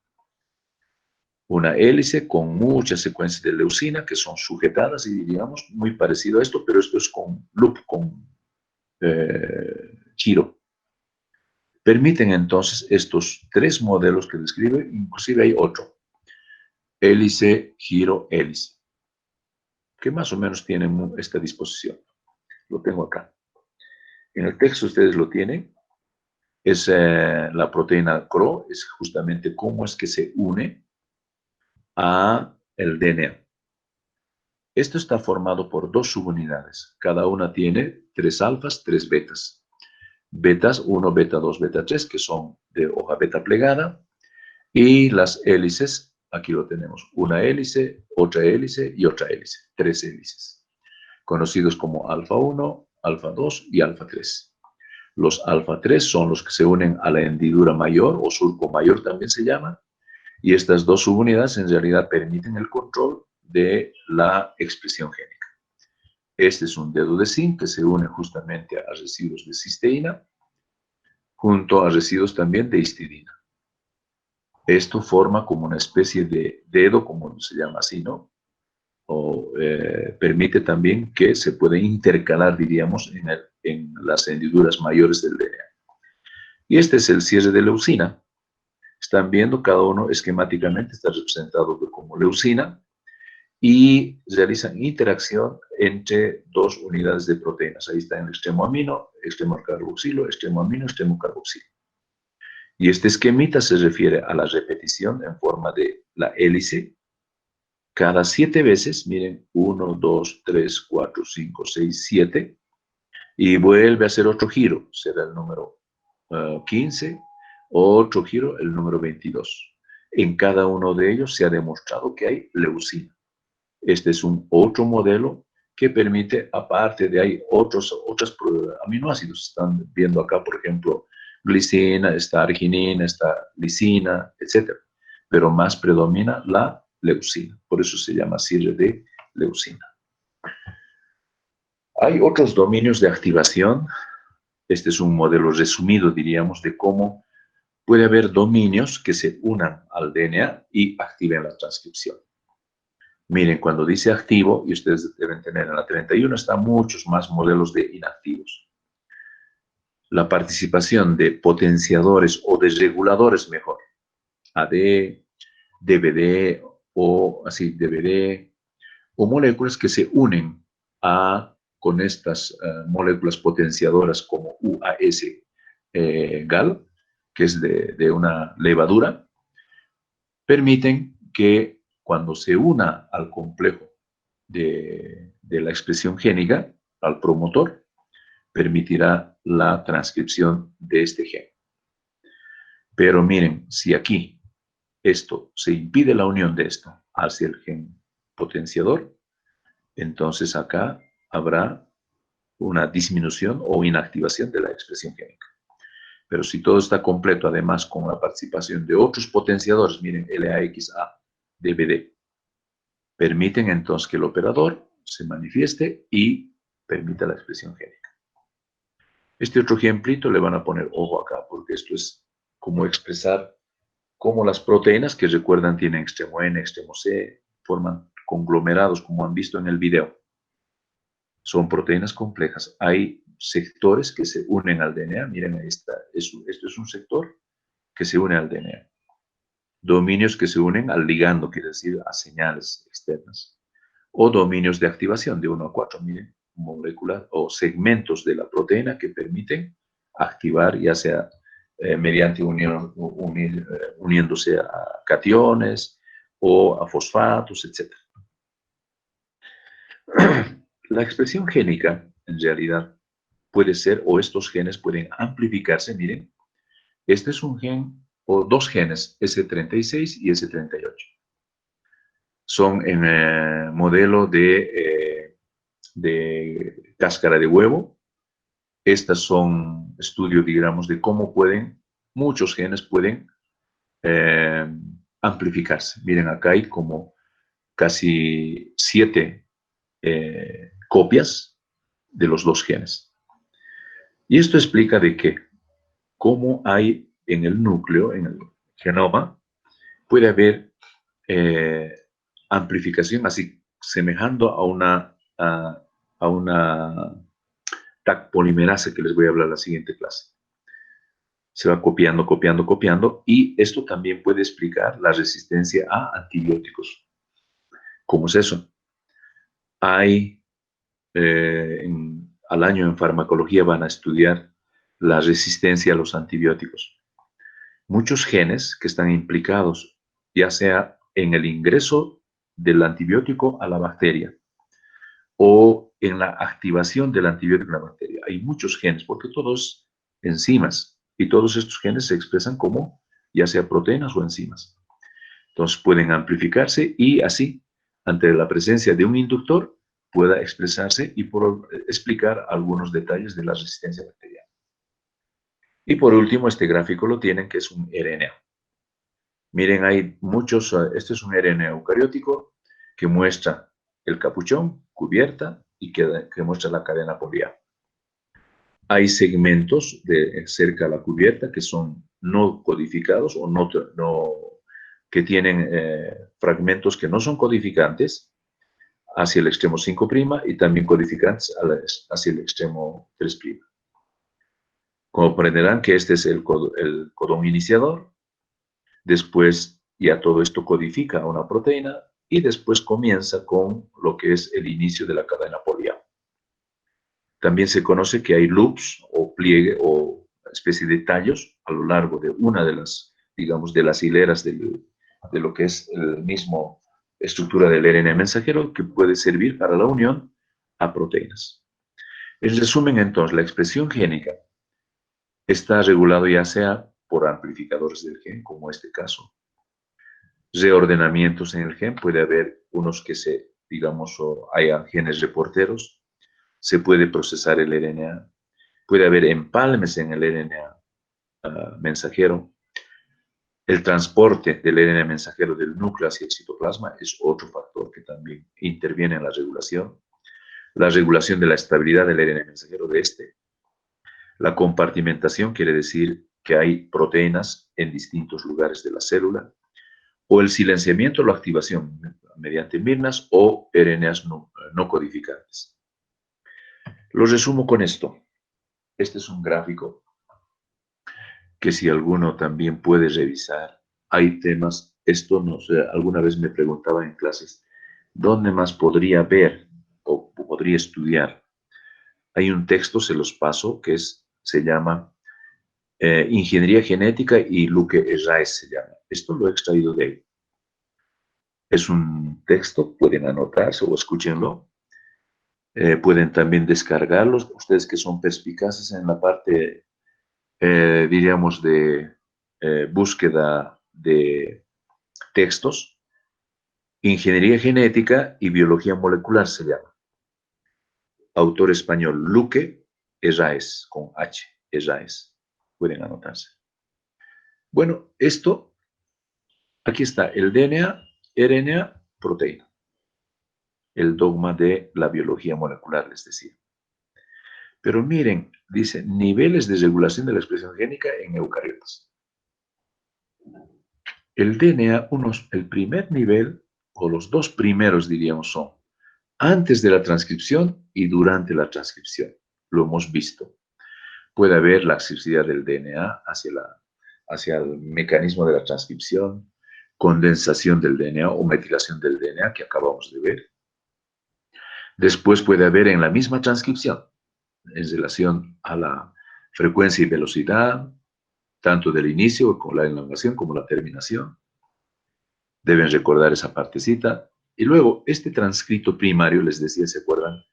Una hélice con muchas secuencias de leucina que son sujetadas y diríamos muy parecido a esto, pero esto es con loop, con giro. Permiten entonces estos tres modelos que describe, inclusive hay otro, hélice, giro, hélice, que más o menos tienen esta disposición. Lo tengo acá. En el texto ustedes lo tienen. Es la proteína CRO, es justamente cómo es que se une a el DNA. Esto está formado por dos subunidades. Cada una tiene 3 alfas, 3 betas. Betas 1, beta 2, beta 3, que son de hoja beta plegada. Y las hélices, aquí lo tenemos, una hélice y otra hélice. 3 hélices, conocidos como alfa 1, alfa 2 y alfa 3. Los alfa 3 son los que se unen a la hendidura mayor o surco mayor también se llama. Y estas dos subunidades en realidad permiten el control de la expresión génica. Este es un dedo de zinc que se une justamente a residuos de cisteína junto a residuos también de histidina. Esto forma como una especie de dedo, como se llama así, ¿no? O permite también que se pueda intercalar, diríamos, en las hendiduras mayores del DNA. Y este es el cierre de leucina. Están viendo, cada uno esquemáticamente está representado como leucina y realizan interacción entre dos unidades de proteínas. Ahí está en el extremo amino, extremo carboxilo, extremo amino, extremo carboxilo. Y este esquemita se refiere a la repetición en forma de la hélice. Cada 7 veces, miren, 1, 2, 3, 4, 5, 6, 7, y vuelve a hacer otro giro, será el número 15, otro giro, el número 22. En cada uno de ellos se ha demostrado que hay leucina. Este es un otro modelo que permite, aparte de hay otros aminoácidos. Están viendo acá, por ejemplo, glicina, está arginina, está lisina, etc. Pero más predomina la leucina. Por eso se llama cierre de leucina. Hay otros dominios de activación. Este es un modelo resumido, diríamos, de cómo puede haber dominios que se unan al DNA y activen la transcripción. Miren, cuando dice activo, y ustedes deben tener en la 31, están muchos más modelos de inactivos. La participación de potenciadores o desreguladores, mejor, AD, DVD o así, DVD, o moléculas que se unen con estas moléculas potenciadoras como UAS-GAL, que es de una levadura, permiten que cuando se una al complejo de la expresión génica, al promotor, permitirá la transcripción de este gen. Pero miren, si aquí esto se impide la unión de esto hacia el gen potenciador, entonces acá habrá una disminución o inactivación de la expresión génica. Pero si todo está completo, además con la participación de otros potenciadores, miren, LAXA, DVD, permiten entonces que el operador se manifieste y permita la expresión génica. Este otro ejemplito le van a poner ojo acá, porque esto es como expresar cómo las proteínas, que recuerdan tienen extremo N, extremo C, forman conglomerados, como han visto en el video. Son proteínas complejas. Hay sectores que se unen al DNA. Miren, ahí está. Esto es un sector que se une al DNA. Dominios que se unen al ligando, quiere decir a señales externas. O dominios de activación de 1 a 4, miren, moléculas o segmentos de la proteína que permiten activar, ya sea mediante uniéndose a cationes o a fosfatos, etc. La expresión génica, en realidad, puede ser, o estos genes pueden amplificarse. Miren, este es un gen, o dos genes, S36 y S38. Son en modelo de cáscara de huevo. Estas son estudios, digamos, de cómo muchos genes pueden amplificarse. Miren, acá hay como casi 7 copias de los dos genes. Y esto explica de que cómo hay en el núcleo, en el genoma, puede haber amplificación, así semejando a una TAC polimerasa que les voy a hablar en la siguiente clase. Se va copiando, copiando, copiando, y esto también puede explicar la resistencia a antibióticos. ¿Cómo es eso? Hay, al año en farmacología van a estudiar la resistencia a los antibióticos. Muchos genes que están implicados, ya sea en el ingreso del antibiótico a la bacteria o en la activación del antibiótico en la bacteria. Hay muchos genes, porque todos enzimas, y todos estos genes se expresan como ya sea proteínas o enzimas. Entonces pueden amplificarse y así, ante la presencia de un inductor, pueda expresarse y explicar algunos detalles de la resistencia bacteriana. Y por último, este gráfico lo tienen, que es un RNA. Miren, hay muchos, este es un RNA eucariótico que muestra el capuchón, cubierta, y que muestra la cadena poliar. Hay segmentos cerca de la cubierta que son no codificados o que tienen fragmentos que no son codificantes hacia el extremo 5' y también codificantes hacia el extremo 3'. Comprenderán que este es el codón iniciador. Después ya todo esto codifica a una proteína y después comienza con lo que es el inicio de la cadena poliar. También se conoce que hay loops o pliegue o especie de tallos a lo largo de una de las, digamos, de las hileras de lo que es el mismo estructura del RNA mensajero, que puede servir para la unión a proteínas. En resumen, entonces, la expresión génica está regulado ya sea por amplificadores del gen, como este caso. Reordenamientos en el gen, puede haber unos que digamos, haya genes reporteros, se puede procesar el RNA, puede haber empalmes en el RNA mensajero. El transporte del RNA mensajero del núcleo hacia el citoplasma es otro factor que también interviene en la regulación. La regulación de la estabilidad del RNA mensajero de este. La compartimentación quiere decir que hay proteínas en distintos lugares de la célula. O el silenciamiento o la activación mediante mirnas o RNAs no codificantes. Lo resumo con esto. Este es un gráfico que si alguno también puede revisar. Hay temas, esto no sé, alguna vez me preguntaba en clases, ¿dónde más podría ver o podría estudiar? Hay un texto, se los paso, que se llama Ingeniería Genética y Luque Herráez se llama. Esto lo he extraído de ahí. Es un texto, pueden anotarse o escúchenlo. Pueden también descargarlos. Ustedes que son perspicaces en la parte, diríamos, de búsqueda de textos. Ingeniería Genética y Biología Molecular se llama. Autor español Luque Herráez, con H, Herráez. Pueden anotarse. Bueno, esto, aquí está el DNA, RNA, proteína. El dogma de la biología molecular, les decía. Pero miren, dice, niveles de regulación de la expresión génica en eucariotas. El DNA, el primer nivel, o los dos primeros, diríamos, son antes de la transcripción y durante la transcripción. Lo hemos visto. Puede haber laxicidad del DNA hacia el mecanismo de la transcripción, condensación del DNA o metilación del DNA que acabamos de ver. Después puede haber en la misma transcripción, en relación a la frecuencia y velocidad, tanto del inicio con la elongación como la terminación. Deben recordar esa partecita. Y luego, este transcrito primario, les decía, ¿se acuerdan?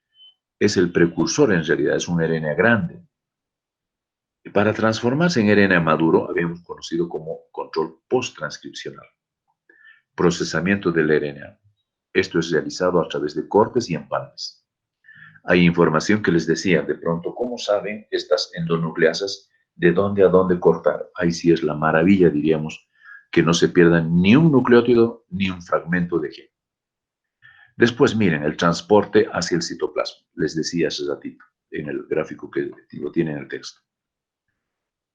Es el precursor en realidad, es un RNA grande. Y para transformarse en RNA maduro, habíamos conocido como control post-transcripcional. Procesamiento del RNA. Esto es realizado a través de cortes y empalmes. Hay información que les decía, de pronto, ¿cómo saben estas endonucleasas de dónde a dónde cortar? Ahí sí es la maravilla, diríamos, que no se pierdan ni un nucleótido ni un fragmento de gen. Después, miren, el transporte hacia el citoplasma. Les decía hace ratito, en el gráfico que lo tiene en el texto.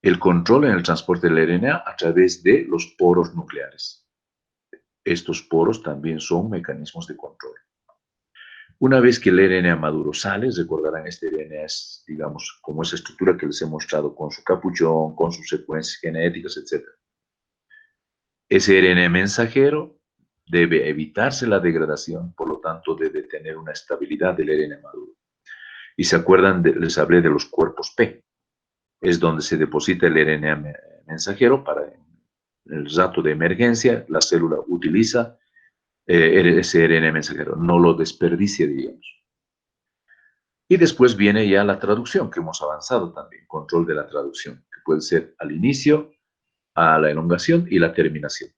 El control en el transporte del RNA a través de los poros nucleares. Estos poros también son mecanismos de control. Una vez que el RNA maduro sale, recordarán, este RNA es, digamos, como esa estructura que les he mostrado con su capuchón, con sus secuencias genéticas, etc. Ese RNA mensajero debe evitarse la degradación, por lo tanto debe tener una estabilidad del RNA maduro. Y se acuerdan, les hablé de los cuerpos P. Es donde se deposita el RNA mensajero para el rato de emergencia, la célula utiliza ese RNA mensajero, no lo desperdicia, diríamos. Y después viene ya la traducción, que hemos avanzado también, control de la traducción, que puede ser al inicio, a la elongación y la terminación.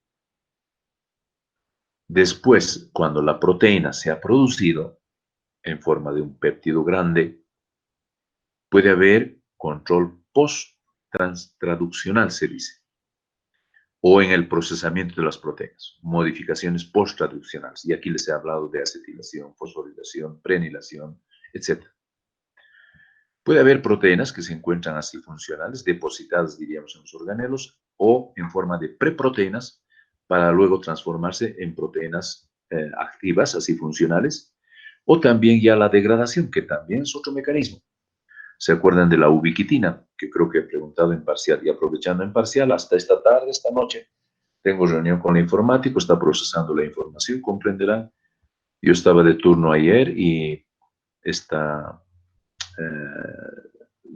Después, cuando la proteína se ha producido en forma de un péptido grande, puede haber control post-traduccional, se dice, o en el procesamiento de las proteínas, modificaciones post-traduccionales. Y aquí les he hablado de acetilación, fosforilación, prenilación, etc. Puede haber proteínas que se encuentran así funcionales, depositadas, diríamos, en los organelos, o en forma de preproteínas, para luego transformarse en proteínas activas, así funcionales, o también ya la degradación, que también es otro mecanismo. ¿Se acuerdan de la ubiquitina? Que creo que he preguntado en parcial. Y aprovechando en parcial, hasta esta tarde, esta noche, tengo reunión con el informático, está procesando la información, comprenderán. Yo estaba de turno ayer y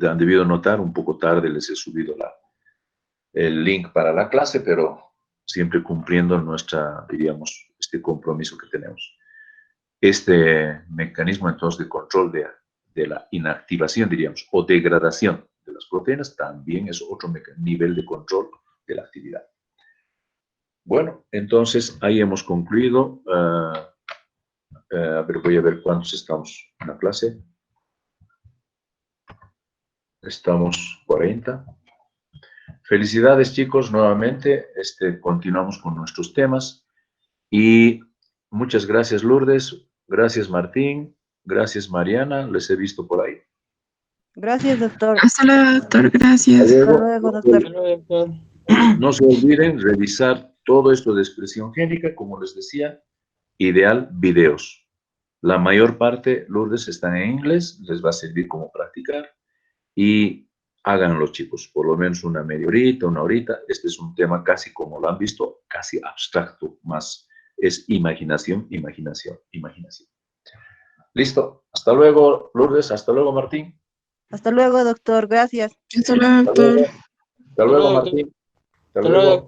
han debido notar, un poco tarde les he subido el link para la clase, pero siempre cumpliendo diríamos, este compromiso que tenemos. Este mecanismo entonces de control de la inactivación, diríamos, o degradación de las proteínas, también es otro nivel de control de la actividad. Bueno, entonces ahí hemos concluido. A ver, voy a ver cuántos estamos en la clase. Estamos 40. Felicidades, chicos, nuevamente. Continuamos con nuestros temas. Y muchas gracias, Lourdes. Gracias, Martín. Gracias, Mariana. Les he visto por ahí. Gracias, doctor. Hasta luego, doctor. Gracias. Hasta luego, doctor. No se olviden revisar todo esto de expresión génica, como les decía, ideal videos. La mayor parte, Lourdes, están en inglés, les va a servir como practicar y háganlo, chicos, por lo menos una media horita, una horita. Este es un tema casi, como lo han visto, casi abstracto, más es imaginación, imaginación, imaginación. Listo. Hasta luego, Lourdes. Hasta luego, Martín. Hasta luego, doctor. Gracias. Hasta luego, doctor. Hasta luego, Martín. Hasta luego.